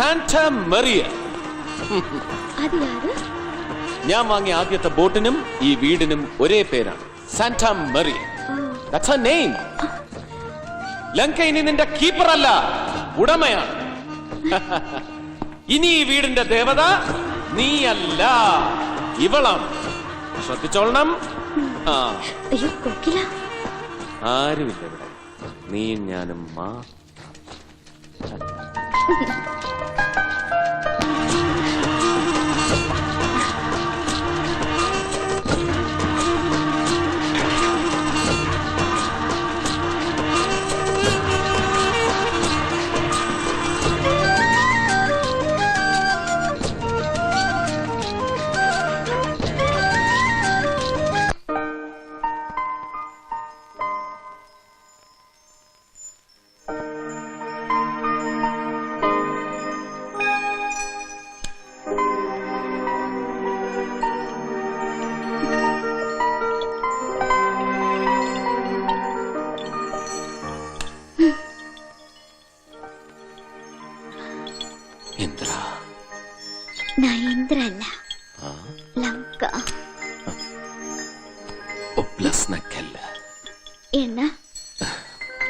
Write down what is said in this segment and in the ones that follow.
Santa Mariya. ഞാൻ വാങ്ങിയ ആദ്യത്തെ ബോട്ടിനും ഈ വീടിനും ഒരേ പേരാണ്, Santa Maria. That's her name. Lanka ഇനി നിന്റെ കീപ്പർ അല്ല, ഉടമയാണ്. ഇനി ഈ വീടിന്റെ ദേവത നീയല്ല, ഇവളാണ്. ശ്രദ്ധിച്ചോളണം. ആരുമില്ല ഇവിടെ, നീയും ഞാനും മാത്രം.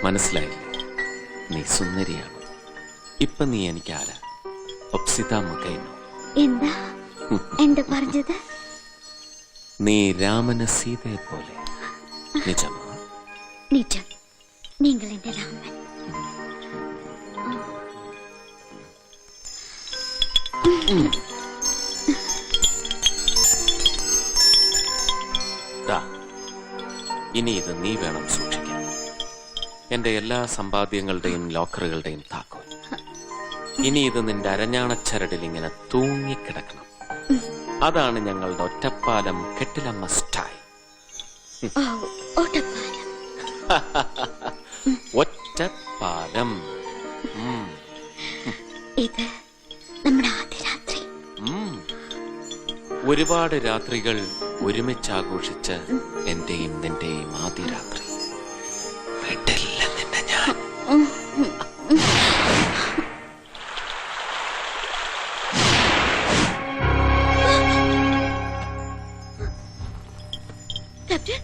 മനസ്സിലായി, നീ സുന്ദരിയാണ്. ഇപ്പൊ നീ എനിക്ക് ആരാ? എന്താ എന്താ പറഞ്ഞത്? നീ രാമന് സീതയെ പോലെ. നിജമാ? നിജം, നിങ്ങൾ എന്റെ രാമൻ. ഇനി ഇത് നീ വേണം സൂക്ഷിക്കാൻ. എന്റെ എല്ലാ സമ്പാദ്യങ്ങളുടെയും ലോക്കറുകളുടെയും താക്കോൽ. ഇനി ഇത് നിന്റെ അരഞ്ഞാണച്ചരടിൽ ഇങ്ങനെ തൂങ്ങിക്കിടക്കണം. അതാണ് ഞങ്ങളുടെ ഒറ്റപ്പാലം കെട്ടിലമ്മ സ്റ്റൈൽ. ഒറ്റപ്പാലം. ഇത് നമ്മുടെ ആദ്യ രാത്രി. ഒരുപാട് രാത്രികൾ ഒരുമിച്ച് ആഘോഷിച്ച് എന്റെയും നിന്റെയും ആദ്യ രാത്രി. വീട്ടില്ല നിന്നെ ഞാൻ. ക്യാപ്റ്റൻ,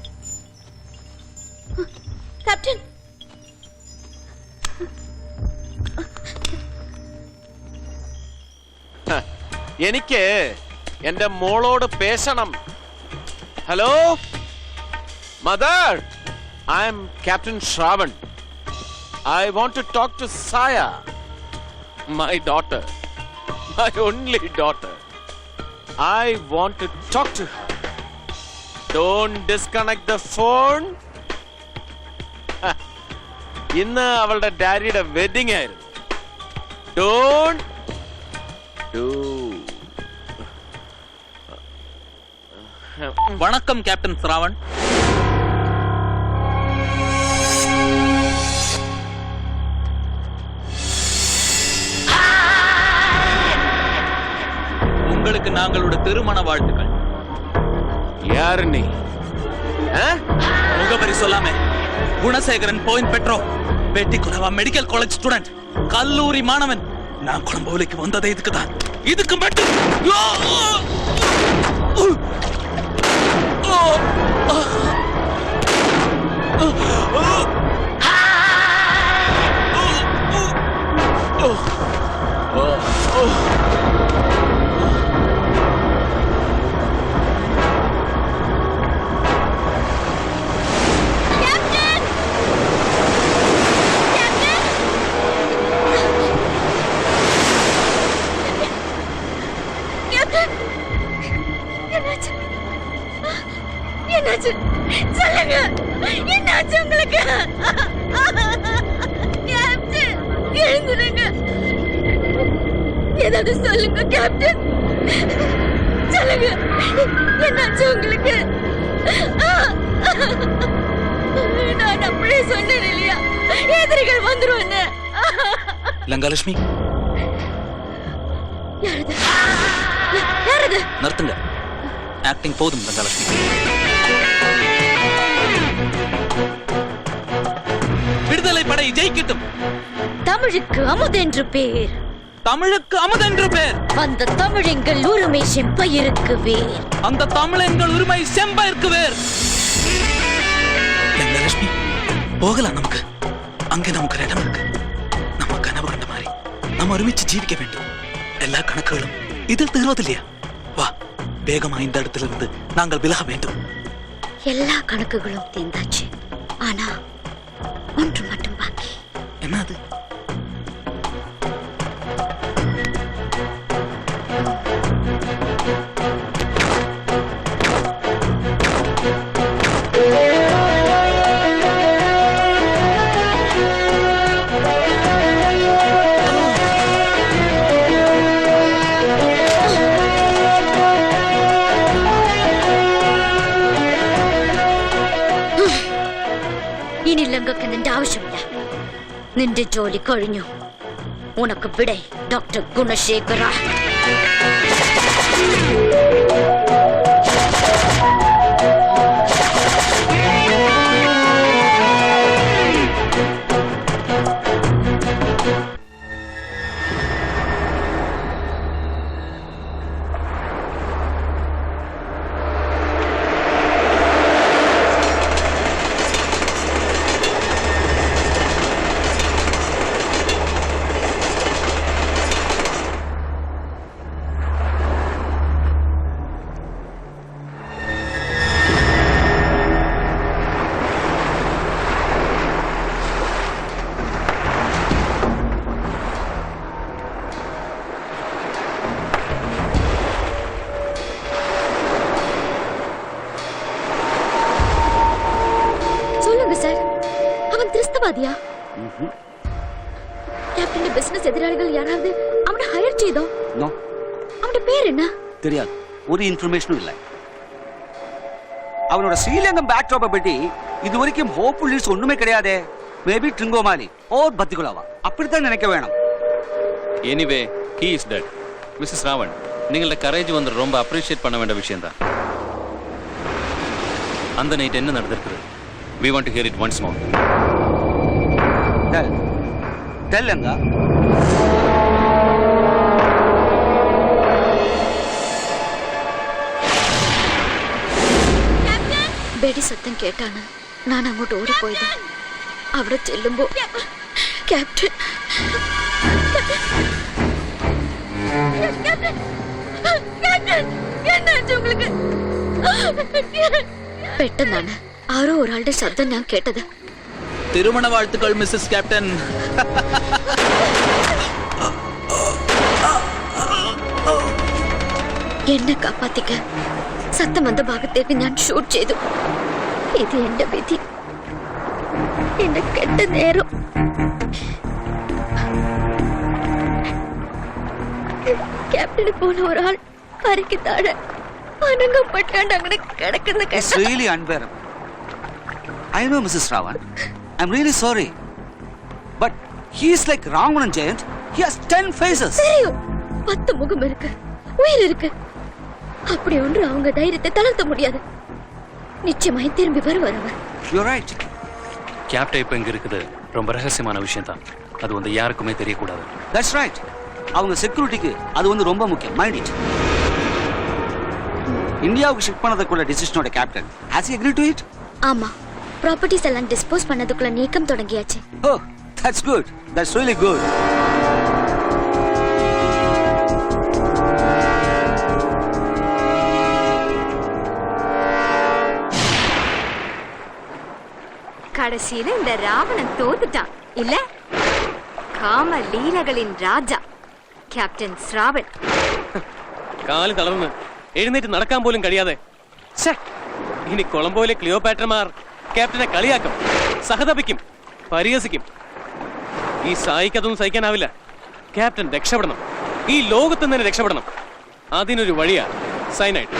ക്യാപ്റ്റൻ, എനിക്ക് എന്റെ മോളോട് പേശണം. Hello mother, I am Captain Shravan. I want to talk to Saya, my daughter, my only daughter. I want to talk to her. Don't disconnect the phone. ഇന്ന് അവളുടെ ഡാഡിയുടെ വെഡിങ് ആയിരുന്നു. Don't do. வணக்கம் captain Shravan. உங்களுக்கு நாங்களோட திருமண வாழ்த்துக்கள். யார் நீ? முகவரி சொல்லாமே. குணசேகரன் போயின் பெட்ரோ, வெட்டிக்குளவா மெடிக்கல் காலேஜ் ஸ்டூடெண்ட், கல்லூரி மாணவன். நான் குளம்புவலிக்கு வந்ததே இதுக்குதான். இதுக்கு மட்டும் சொல்லுங்க, என்னாச்சு உங்களுக்கு? கேப்டன், எழுந்துருங்க. ஏதாவது சொல்லுங்க கேப்டன், சொல்லுங்க, என்னாச்சு உங்களுக்கு? நான் அப்படியே சொன்னேன் இல்லையா, எதிரிகள் வந்துருவாங்க. லங்காலட்சுமி, யாரது? நிறுத்துங்க. ஆக்டிங் போதும் லங்காலட்சுமி. விடுதலை படை ஜெயிக்கட்டும். தமிழுக்கு அமுது என்று பேர். தமிழுக்கு அமுதென்று பேர். அந்த தமிழ் எங்கள் உரிமை செம்பயிருக்கு வேர். அந்த தமிழ் எங்கள் உரிமை செம்பயிருக்கு வேர். லட்சுமி போகலாம். நமக்கு அங்கே நமக்கு இடம் இருக்கு. நம்ம கனவு கண்ட மாதிரி நம்ம ஒருமிச்சு ஜீவிக்க வேண்டும். எல்லா கணக்குகளும் இதில் தீர்வதில்லையா? வா, வேகமா இந்த இடத்திலிருந்து நாங்கள் விலக வேண்டும். எல்லா கணக்குகளும் தீர்ந்தாச்சு. ஆனா ஒன்று மட்டும் பாக்கி. என்ன அது? ഇനി ലങ്കക്ക് നിന്റെ ആവശ്യമില്ല. നിന്റെ ജോലി കഴിഞ്ഞു. ഉനക്ക് വിടേ ഡോക്ടർ ഗുണശേഖര. கிறிஸ்தவாதியா? கேப்டன் பிசினஸ் எதிராளிகள் யாராவது அவனை ஹையர் செய்தோ? நோ. அவனோட பேர் என்ன? தெரியாது. ஒரு இன்ஃபர்மேஷனும் இல்லை. அவனோட ஸ்ரீலங்கன் பேக்ட்ராப்பை பற்றி இதுவரைக்கும் ஹோப்ஃபுல் நியூஸ் ஒண்ணுமே கிடையாதே. மேபி ட்ரிங்கோமாலி ஓர் பத்திகுலாவா அப்படித்தான் நினைக்க வேணும். Anyway he is dead. Mrs Ravan, നിങ്ങളുടെ കറേജ് வந்து ரொம்ப அப்ரிஷியேட் பண்ண வேண்டிய விஷயம் தான். அந்த நைட் என்ன நடந்திருக்கு? We want to hear it once more. Tell Langa. വെടി സത്തം കേട്ടാണ് ഞാൻ അങ്ങോട്ട് ഓടിപ്പോയത്. അവിടെ ചെല്ലുമ്പോ ക്യാപ്റ്റൻ പെട്ടെന്നാണ് ആരോ ഒരാളുടെ ശബ്ദം ഞാൻ കേട്ടത്. திருமண வாழ்த்துக்கள் மிஸ்ஸஸ் கேப்டன். എന്നെ കാപ്പാത്തിക്ക സത്തം വന്ന ഭാഗത്തേക്ക് ഞാൻ ഷൂട്ട് ചെയ്തു. ഇത് എന്റെ വിധി, എന്റെ കെട്ട നേരം. ക്യാപ്റ്റനെ പോലെ ഒരാൾ കരയ്ക്ക് താഴെ അനങ്ങപ്പെട്ടാണ്ട് അങ്ങനെ കിടക്കുന്ന It's really unbearable. I know, Mrs. Ravan. I'm really sorry. But he's like Ramanan Giant. He has 10 faces. தெரியும், 10 முகம் இருக்கு, உயிர் இருக்கு. அப்படி ஒன்று அவங்க தைரியத்தை தளர்த்த முடியாது. நிச்சயமாய் திரும்பி வருவார் அவர். You're right. கேப்டன் இப்ப இங்க இருக்குது ரொம்ப ரகசியமான விஷயம் தான். அது வந்து யாருக்குமே தெரியக்கூடாது. That's right. அவங்க செக்யூரிட்டிக்கு அது வந்து ரொம்ப முக்கியம். Mind it. இந்தியாவுக்கு ஷிஃப்ட் பண்ணதுக்குள்ள டிசிஷனோட captain has he agreed to it? ஆமா, ப்ராப்பர்ட்டிஸ் எல்லாம் டிஸ்போஸ் பண்ணதுக்குள்ள நீக்கம் தொடங்கியாச்சு. Oh, that's good. That's really good. கடைசியில இந்த ராவணன் தோத்துட்டான் இல்ல? காம லீலகளின் ராஜா கேப்டன் ஸ்ராவன். കാല് തളർന്ന് എഴുന്നേറ്റ് നടക്കാൻ പോലും കഴിയാതെ ഇനി കൊളംബോയിലെ ക്ലിയോപാട്രമാർ ക്യാപ്റ്റനെ കളിയാക്കും, സഹതപിക്കും, പരിഹസിക്കും. ഈ സായിക്കതൊന്നും സഹിക്കാനാവില്ല. ക്യാപ്റ്റൻ രക്ഷപ്പെടണം, ഈ ലോകത്ത് തന്നെ രക്ഷപ്പെടണം. അതിനൊരു വഴിയാ സൈനൈഡ്,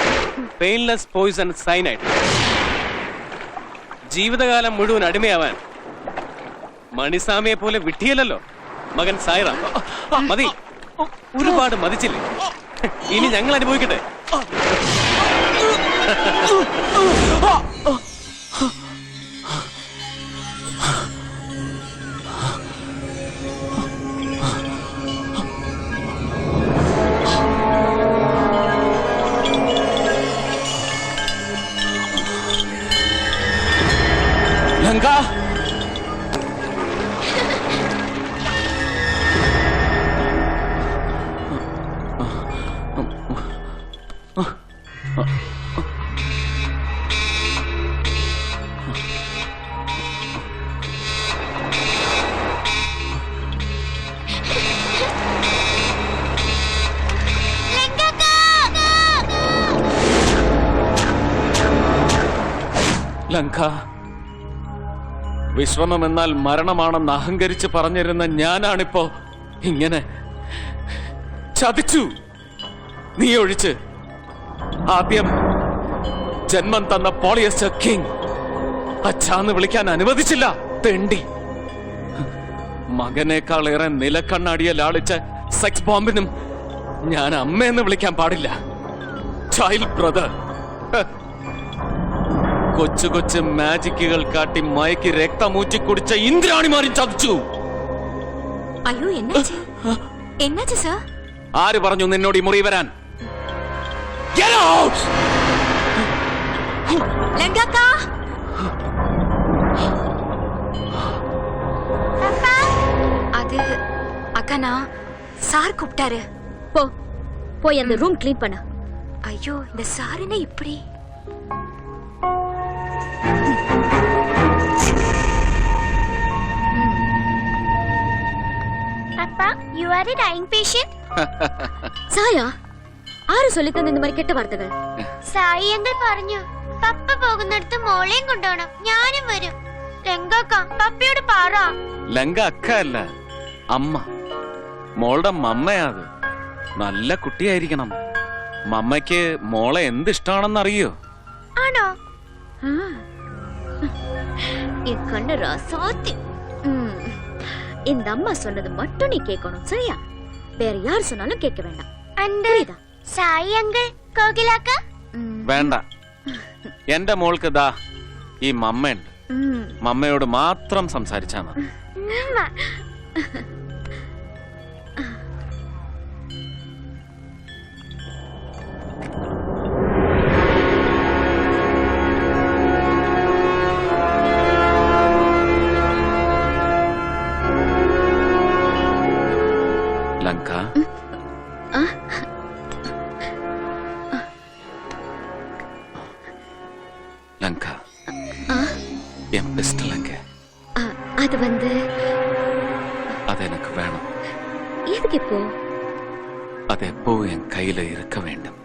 പെയിൻലെസ് പോയിസൺ സൈനൈഡ്. ജീവിതകാലം മുഴുവൻ അടിമയാവാൻ മണിസ്വാമിയെ പോലെ വിട്ടിയല്ലോ മകൻ സായിറാം. മതി, ഒരുപാട് മതിച്ചില്ലേ? ഇനി ഞങ്ങൾ അനുഭവിക്കട്ടെ. ലങ്ക ലങ്ക, വിശ്രമം എന്നാൽ മരണമാണെന്ന് അഹങ്കരിച്ച് പറഞ്ഞിരുന്ന ഞാനാണിപ്പോ ഇങ്ങനെ ചതിച്ചു. നീ ഒഴിച്ച് ആദ്യം ജന്മം തന്ന പോളിയസ്റ്റർ കിങ് അച്ഛാന്ന് വിളിക്കാൻ അനുവദിച്ചില്ല. തെണ്ടി മകനേക്കാളേറെ നിലക്കണ്ണാടിയെ ലാളിച്ച സെക്സ് ബോംബിനും ഞാൻ അമ്മയെന്ന് വിളിക്കാൻ പാടില്ല. Child brother. കൊച്ചു കൊച്ചു മാജിക്കുകൾ കാട്ടി മയക്കി രക്തമൂറ്റി കുടിച്ച ഇന്ദ്രാണിമാരും ചതിച്ചു. അയ്യോ, എന്നാச்சு സാർ? ആര് പറഞ്ഞു നിന്നോട് ഈ മുറി വരാൻ? Get out! ലങ്കാക്കാ, அது அக்கா, நான் சார் கூப்பிட்டாரு. போ, போய் அந்த ரூம் க்ளீன் பண்ண. ஐயோ, இந்த சார் என்ன இப்படி? அப்பா, you are a dying patient. സായ, ആര് ചൊല്ലിത്തന്ന இந்த மாதிரி കെട്ട വാർത്തകൾ? സായി അങ്കിൾ പറഞ്ഞു പപ്പ പോകുന്നിടത്ത് മോളെയും കൊണ്ടുപോകണം. ഞാനും വരും. ലങ്കാക്ക, പപ്പയോട് പറ. ലങ്ക അക്ക അല്ല, അമ്മ. മോളുടെ മമ്മയാത്. നല്ല കുട്ടിയായിരിക്കണം. മമ്മയ്ക്ക് മോളെ എന്തിഷ്ടാണെന്ന് അറിയോ? ആണോ? என் கண்ணு ராசாத்தி. இந்த அம்மா சொன்னது மட்டும் நீ கேட்கணும், சரியா? வேற யார் சொன்னாலும் கேட்க வேண்டாம். അണ്ട് സായി അങ്കിൾ, കോകിലാക്ക. വേണ്ട. എന്റെ മോൾക്ക് ദാ ഈ മമ്മയുണ്ട്. മമ്മയോട് മാത്രം സംസാരിച്ചാ മതി. ലങ്ക, லங்கா, என் பிஸ்டல் எங்க? அது வந்து அது எனக்கு வேணும். எதுக்கு இப்போ? அது எப்போ என் கையில இருக்க வேண்டும்.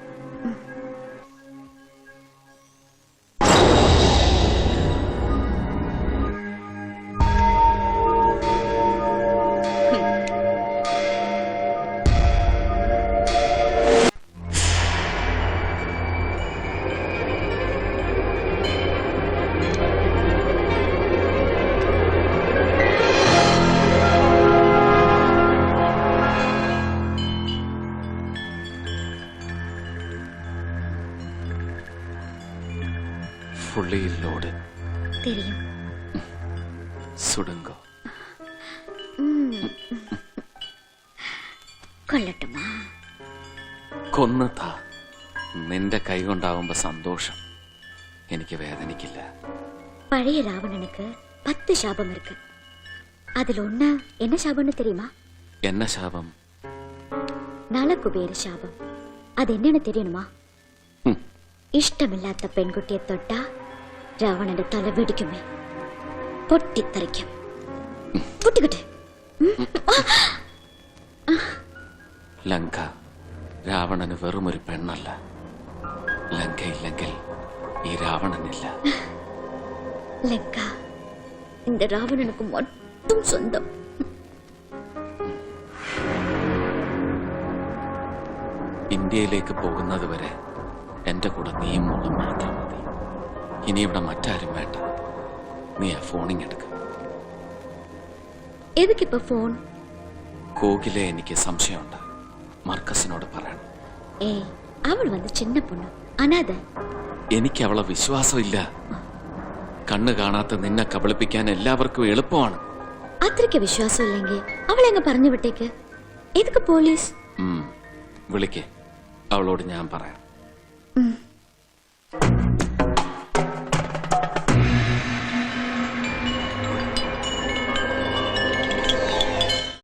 fully loaded. தெரியும். சுடுங்கோ. കൊല്ലട്ടുമാ? കൊന്നതാ. നിന്റെ കൈ കൊണ്ടാവുമ്പോ സന്തോഷം. എനിക്ക് വേദനിക്കില്ല. பழைய ராவணனுக்கு 10 சாபம் இருக்கு. அதுல ஒண்ணு என்ன சாபம்னு தெரியுமா? என்ன சாபம்? நலகுபேர சாபம். அது என்னன்னு தெரியணுமா? ഇഷ്ടമില്ലാത്ത പെൺകുട്ടിയെ തൊട്ടാ രാവണന്റെ തല പിടിക്കുമേ, പൊട്ടിത്തെറിക്കും. പൊട്ടിക്കട്ടെ. ലങ്ക രാവണന് വെറും ഒരു പെണ്ണല്ല. ലങ്കയില്ലെങ്കിൽ ഈ രാവണനില്ല. ലങ്ക இந்த ராவணனுக்கு மட்டும் சொந்தம். ഇന്ത്യയിലേക്ക് പോകുന്നത് വരെ എന്റെ കൂടെ നീയും മോളും മാത്രം മതി. ഇനി ഇവിടെ മറ്റാരും വേണ്ട. നീ ആ ഫോണിങ് എടുക്ക. എതുക്കിപ്പോ ഫോൺ? കോകിലെ എനിക്ക് സംശയമുണ്ട്. മർക്കസിനോട് പറയണം. ഏയ്, അവൾ വന്ന് ചിന്ന പൊണ്ണു, അനാഥ. എനിക്ക് അവളെ വിശ്വാസമില്ല. കണ്ണ് കാണാത്ത നിന്നെ കബളിപ്പിക്കാൻ എല്ലാവർക്കും എളുപ്പമാണ്. അത്രയ്ക്ക് വിശ്വാസം ഇല്ലെങ്കിൽ അവളെങ്ങ് പറഞ്ഞു വിട്ടേക്ക്. എതുക്ക് പോലീസ്? വിളിക്കേ, അവളോട് ഞാൻ പറയാം.